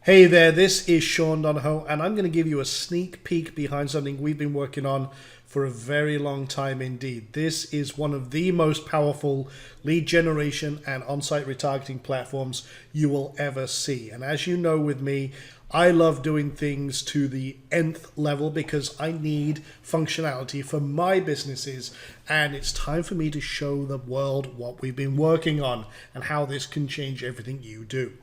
Hey there, this is Sean Donahoe, and I'm going to give you a sneak peek behind something we've been working on for a very long time indeed. This is one of the most powerful lead generation and on-site retargeting platforms you will ever see. And as you know with me, I love doing things to the nth level because I need functionality for my businesses, and it's time for me to show the world what we've been working on and how this can change everything you do.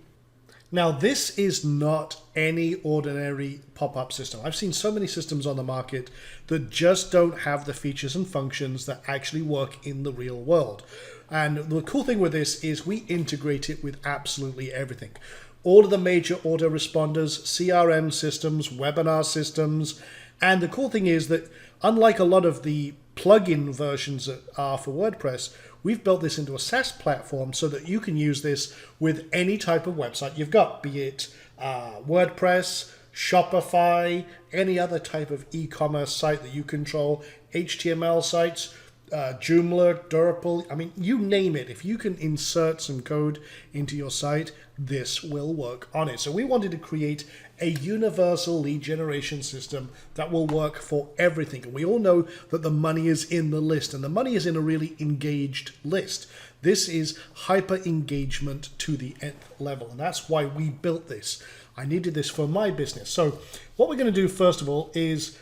Now, this is not any ordinary pop-up system. I've seen so many systems on the market that just don't have the features and functions that actually work in the real world. And the cool thing with this is we integrate it with absolutely everything. All of the major autoresponders, CRM systems, webinar systems. And the cool thing is that unlike a lot of the plugin versions that are for WordPress, we've built this into a SaaS platform so that you can use this with any type of website you've got, be it WordPress, Shopify, any other type of e-commerce site that you control, HTML sites, Joomla, Drupal, I mean, you name it. If you can insert some code into your site, this will work on it. So we wanted to create a universal lead generation system that will work for everything. And we all know that the money is in the list, and the money is in a really engaged list. This is hyper engagement to the nth level, and that's why we built this. I needed this for my business. So what we're going to do first of all is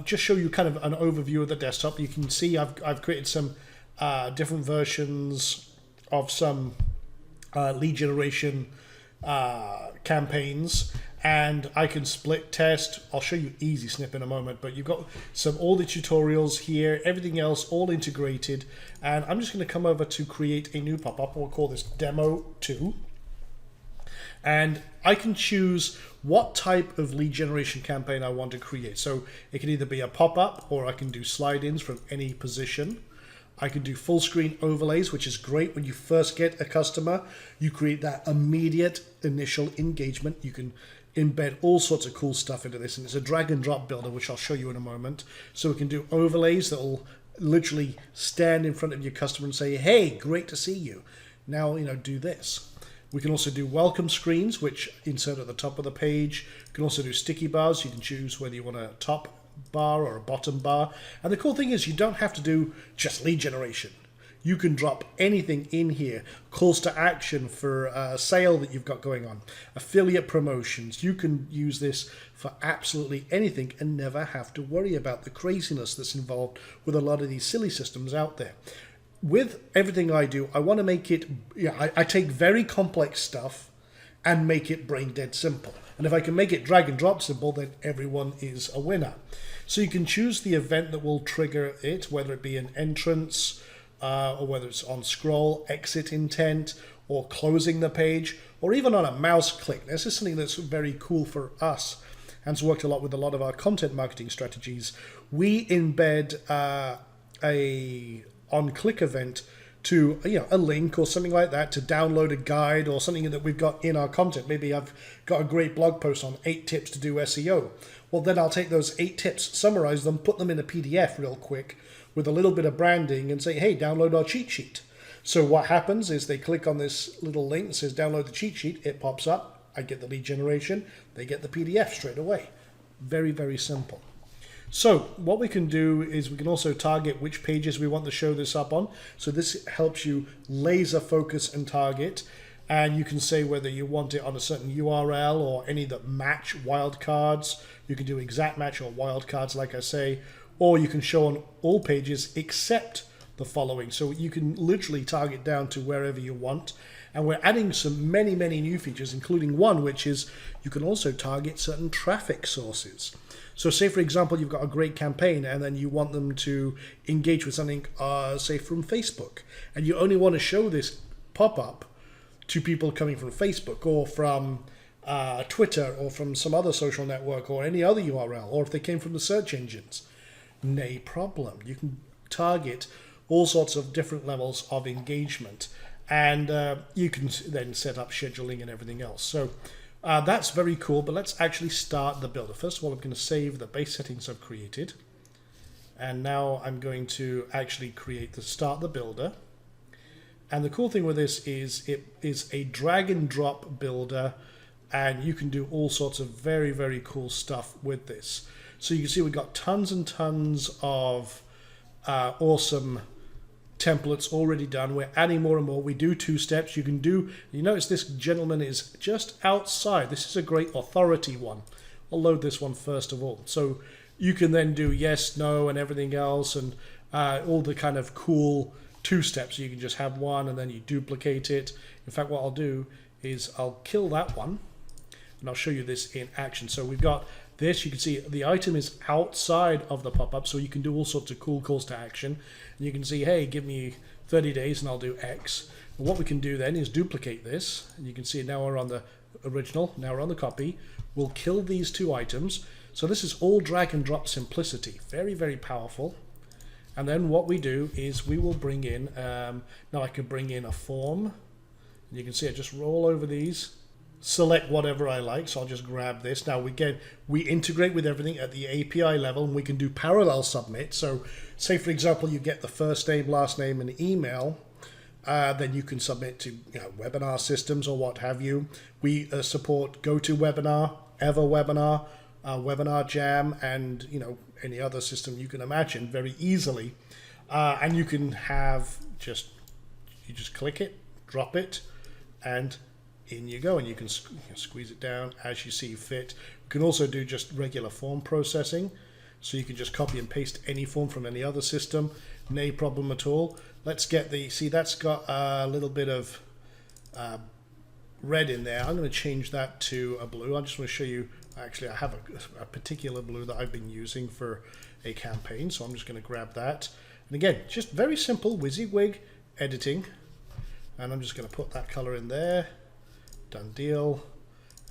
just show you kind of an overview of the desktop. You can see I've created some different versions of some lead generation campaigns, and I can split test. I'll show you easy snip in a moment, but you've got all the tutorials here, everything else all integrated. And I'm just going to come over to create a new pop-up. We'll call this Demo 2. And I can choose what type of lead generation campaign I want to create. So it can either be a pop-up, or I can do slide-ins from any position. I can do full screen overlays, which is great when you first get a customer. You create that immediate initial engagement. You can embed all sorts of cool stuff into this, and it's a drag and drop builder, which I'll show you in a moment. So we can do overlays that will literally stand in front of your customer and say, hey, great to see you. Now, do this. We can also do welcome screens, which insert at the top of the page. You can also do sticky bars. You can choose whether you want a top bar or a bottom bar. And the cool thing is you don't have to do just lead generation. You can drop anything in here. Calls to action for a sale that you've got going on. Affiliate promotions. You can use this for absolutely anything and never have to worry about the craziness that's involved with a lot of these silly systems out there. With everything I do, I want to make it, I take very complex stuff and make it brain dead simple. And if I can make it drag and drop simple, then everyone is a winner. So you can choose the event that will trigger it, whether it be an entrance, or whether it's on scroll, exit intent, or closing the page, or even on a mouse click. This is something that's very cool for us, and it's worked a lot with a lot of our content marketing strategies. We embed a on-click event to a link or something like that to download a guide or something that we've got in our content. Maybe I've got a great blog post on 8 tips to do SEO. Well, then I'll take those 8 tips, summarize them, put them in a PDF real quick with a little bit of branding and say, hey, download our cheat sheet. So what happens is they click on this little link that says download the cheat sheet. It pops up. I get the lead generation. They get the PDF straight away. Very, very simple. So what we can do is we can also target which pages we want to show this up on. So this helps you laser focus and target. And you can say whether you want it on a certain URL or any that match wildcards. You can do exact match or wildcards, like I say, or you can show on all pages except the following. So you can literally target down to wherever you want. And we're adding many new features, including one, which is you can also target certain traffic sources. So say, for example, you've got a great campaign and then you want them to engage with something, say, from Facebook. And you only want to show this pop-up to people coming from Facebook or from Twitter or from some other social network or any other URL, or if they came from the search engines. No problem. You can target all sorts of different levels of engagement. And you can then set up scheduling and everything else. So that's very cool, but let's actually start the builder. First of all, I'm going to save the base settings I've created. And now I'm going to actually start the builder. And the cool thing with this is it is a drag and drop builder and you can do all sorts of very, very cool stuff with this. So you can see we've got tons and tons of awesome templates already done. We're adding more and more. We do 2 steps. You can do, you notice this gentleman is just outside. This is a great authority one. I'll load this one first of all. So you can then do yes, no, and everything else, and all the kind of cool 2 steps. You can just have one and then you duplicate it. In fact, what I'll do is I'll kill that one and I'll show you this in action. So we've got this, you can see the item is outside of the pop-up, so you can do all sorts of cool calls to action. And you can see, hey, give me 30 days and I'll do X. And what we can do then is duplicate this. And you can see now we're on the original, now we're on the copy. We'll kill these 2 items. So this is all drag and drop simplicity. Very, very powerful. And then what we do is we will bring in, now I can bring in a form. And you can see I just roll over these. Select whatever I like, so I'll just grab this. Now we integrate with everything at the API level, and we can do parallel submit. So say for example you get the first name, last name and email, then you can submit to webinar systems or what have you. We support GoToWebinar, EverWebinar, Webinar Jam, and any other system you can imagine very easily. And you can have you just click it, drop it, and in you go, and you can squeeze it down as you see fit. You can also do just regular form processing, so you can just copy and paste any form from any other system, no problem at all. Let's get see that's got a little bit of red in there. I'm going to change that to a blue. I just want to show you, actually I have a particular blue that I've been using for a campaign, so I'm just going to grab that. And again, just very simple WYSIWYG editing, and I'm just going to put that color in there. Done deal.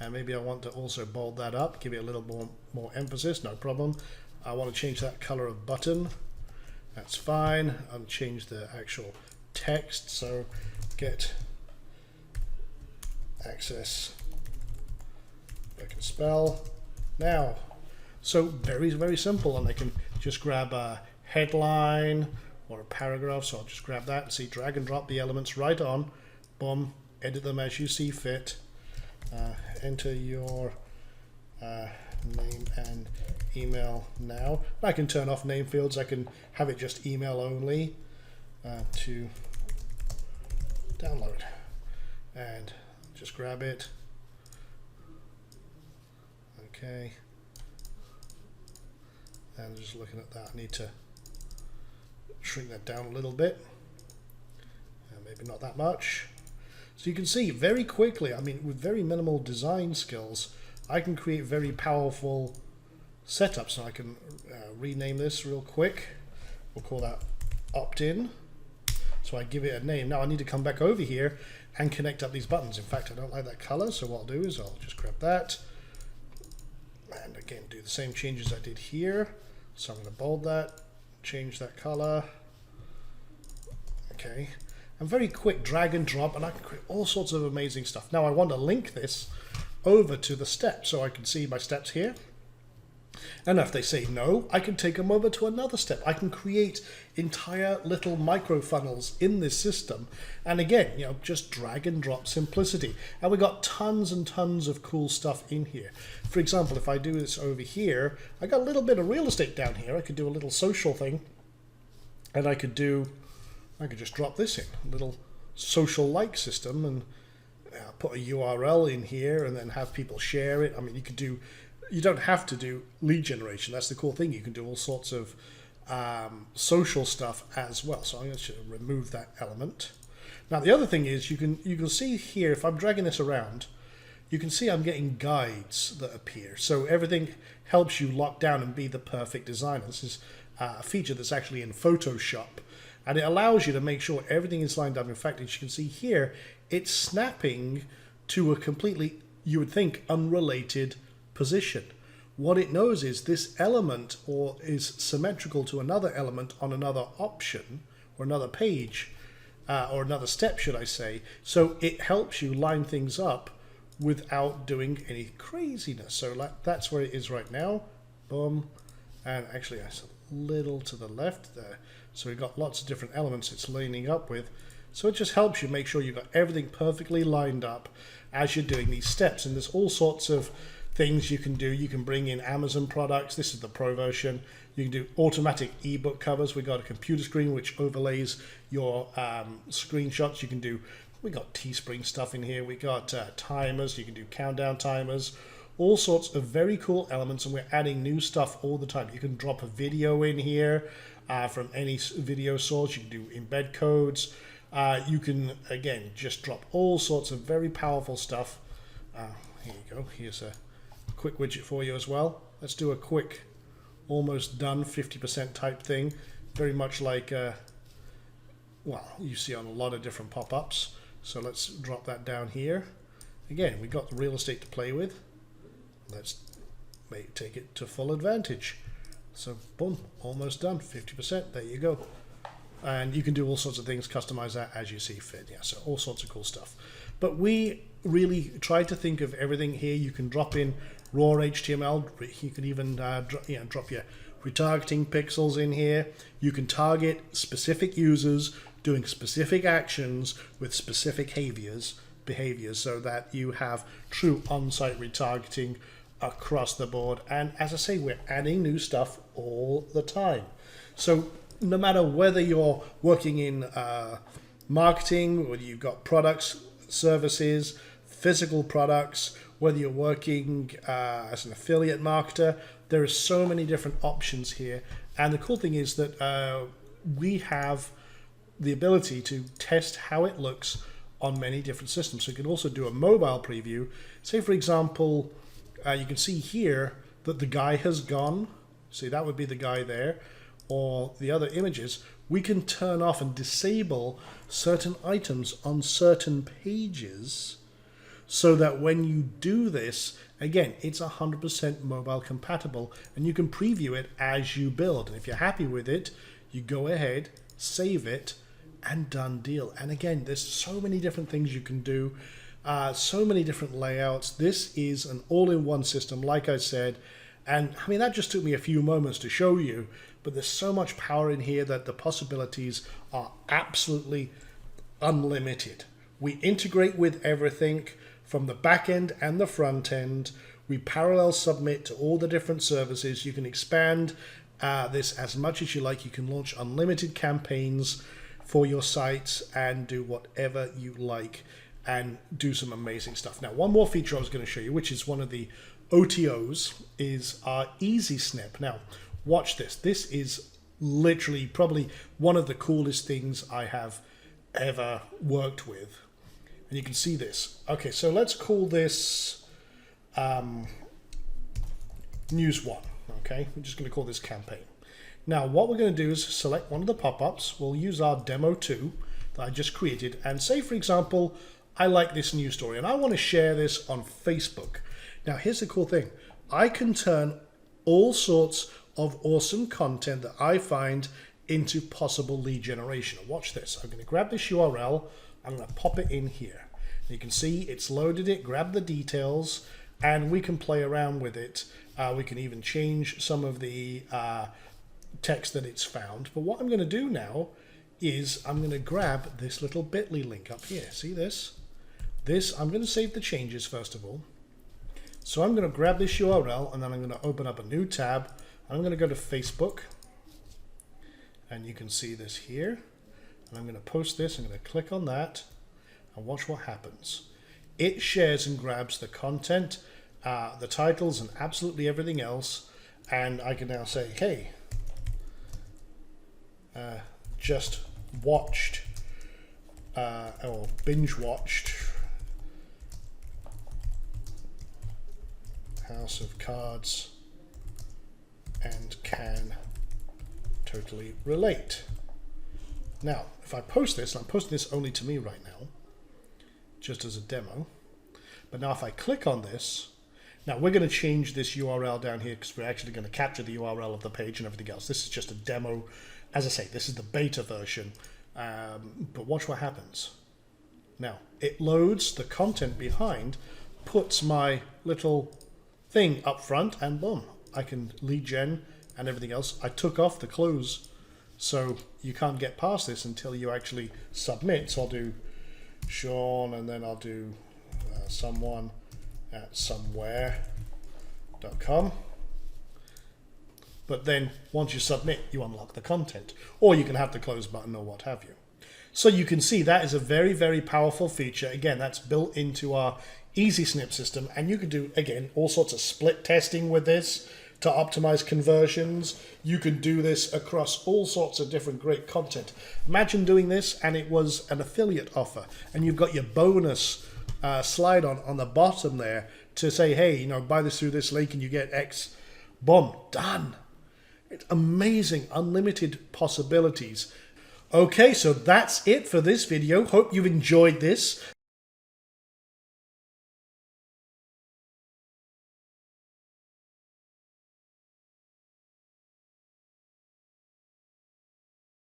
And maybe I want to also bold that up, give it a little more emphasis, no problem. I want to change that color of button. That's fine. I'll change the actual text, so get access I can spell now. So very, very simple, and I can just grab a headline or a paragraph, so I'll just grab that and see, drag and drop the elements right on, boom, edit them as you see fit. Enter your name and email now. I can turn off name fields. I can have it just email only to download, and just grab it. Okay, and just looking at that, I need to shrink that down a little bit, maybe not that much. So you can see very quickly, I mean, with very minimal design skills, I can create very powerful setups. So I can rename this real quick. We'll call that opt-in. So I give it a name. Now I need to come back over here and connect up these buttons. In fact, I don't like that color, so what I'll do is I'll just grab that. And again, do the same changes I did here. So I'm going to bold that, change that color. Okay. And very quick drag and drop, and I can create all sorts of amazing stuff. Now I want to link this over to the steps, so I can see my steps here. And if they say no, I can take them over to another step. I can create entire little micro funnels in this system. And again, just drag and drop simplicity. And we've got tons and tons of cool stuff in here. For example, if I do this over here, I got a little bit of real estate down here. I could do a little social thing, and I could just drop this in, a little social-like system, and put a URL in here and then have people share it. I mean, you don't have to do lead generation. That's the cool thing. You can do all sorts of social stuff as well. So I'm going to remove that element. Now, the other thing is you can see here, if I'm dragging this around, you can see I'm getting guides that appear. So everything helps you lock down and be the perfect designer. This is a feature that's actually in Photoshop. And it allows you to make sure everything is lined up. In fact, as you can see here, it's snapping to a completely, you would think, unrelated position. What it knows is this element is symmetrical to another element on another option or another page or another step, should I say. So it helps you line things up without doing any craziness. So that's where it is right now. Boom. And actually, it's a little to the left there. So we've got lots of different elements it's lining up with. So it just helps you make sure you've got everything perfectly lined up as you're doing these steps. And there's all sorts of things you can do. You can bring in Amazon products. This is the Pro version. You can do automatic ebook covers. We got a computer screen which overlays your screenshots. You can do, we got Teespring stuff in here. We got timers. You can do countdown timers. All sorts of very cool elements, and we're adding new stuff all the time. You can drop a video in here from any video source. You can do embed codes. You can, again, just drop all sorts of very powerful stuff. Here you go. Here's a quick widget for you as well. Let's do a quick, almost done 50% type thing. Very much like, well, you see on a lot of different pop-ups. So let's drop that down here. Again, we got the real estate to play with. Let's take it to full advantage. So boom, almost done, 50%. There you go. And you can do all sorts of things, customize that as you see fit. Yeah, so all sorts of cool stuff. But we really try to think of everything here. You can drop in raw HTML. You can even drop your retargeting pixels in here. You can target specific users doing specific actions with specific behaviors so that you have true on-site retargeting across the board. And as I say, we're adding new stuff all the time. So no matter whether you're working in marketing, whether you've got products, services, physical products, whether you're working as an affiliate marketer, there are so many different options here. And the cool thing is that we have the ability to test how it looks on many different systems. So you can also do a mobile preview. Say, for example, you can see here that the guy has gone. See, that would be the guy there. Or the other images, we can turn off and disable certain items on certain pages so that when you do this, again, it's 100% mobile compatible, and you can preview it as you build. And if you're happy with it, you go ahead, save it, and done deal. And again, there's so many different things you can do, so many different layouts. This is an all-in-one system, like I said. And I mean, that just took me a few moments to show you, but there's so much power in here that the possibilities are absolutely unlimited. We integrate with everything from the back end and the front end. We parallel submit to all the different services. You can expand this as much as you like. You can launch unlimited campaigns for your sites and do whatever you like and do some amazing stuff. Now, one more feature I was going to show you, which is one of the OTOs, is our EZ Snip. Now, watch this. This is literally probably one of the coolest things I have ever worked with. And you can see this. Okay, so let's call this News 1. Okay, we're just going to call this campaign. Now, what we're going to do is select one of the pop-ups. We'll use our Demo 2 that I just created. And say, for example, I like this news story and I want to share this on Facebook. Now, here's the cool thing. I can turn all sorts of awesome content that I find into possible lead generation. Watch this. I'm going to grab this URL. I'm going to pop it in here. You can see it's loaded it, grab the details, and we can play around with it. We can even change some of the text that it's found. But what I'm going to do now is I'm going to grab this little bit.ly link up here. See this? I'm going to save the changes first of all. So I'm going to grab this URL and then I'm going to open up a new tab. I'm going to go to Facebook, and you can see this here. And I'm going to post this. I'm going to click on that and watch what happens. It shares and grabs the content, the titles, and absolutely everything else. And I can now say, hey, just watched or binge watched House of Cards and can totally relate. Now, if I post this, I'm posting this only to me right now, just as a demo. But now if I click on this, now we're going to change this URL down here because we're actually going to capture the URL of the page and everything else. This is just a demo. As I say, this is the beta version. But watch what happens. Now, it loads the content behind, puts my little thing up front, and boom, I can lead gen and everything else. I took off the close So you can't get past this until you actually submit. So I'll do Sean, and then I'll do someone at somewhere.com. But then once you submit, you unlock the content, or you can have the close button or what have you. So you can see that is a very, very powerful feature. Again, that's built into our EasySnip system, and you can do, again, all sorts of split testing with this to optimize conversions. You can do this across all sorts of different great content. Imagine doing this and it was an affiliate offer, and you've got your bonus slide on the bottom there to say, hey, you know, buy this through this link and you get X. Boom, done. It's amazing, unlimited possibilities. Okay, so that's it for this video. Hope you've enjoyed this.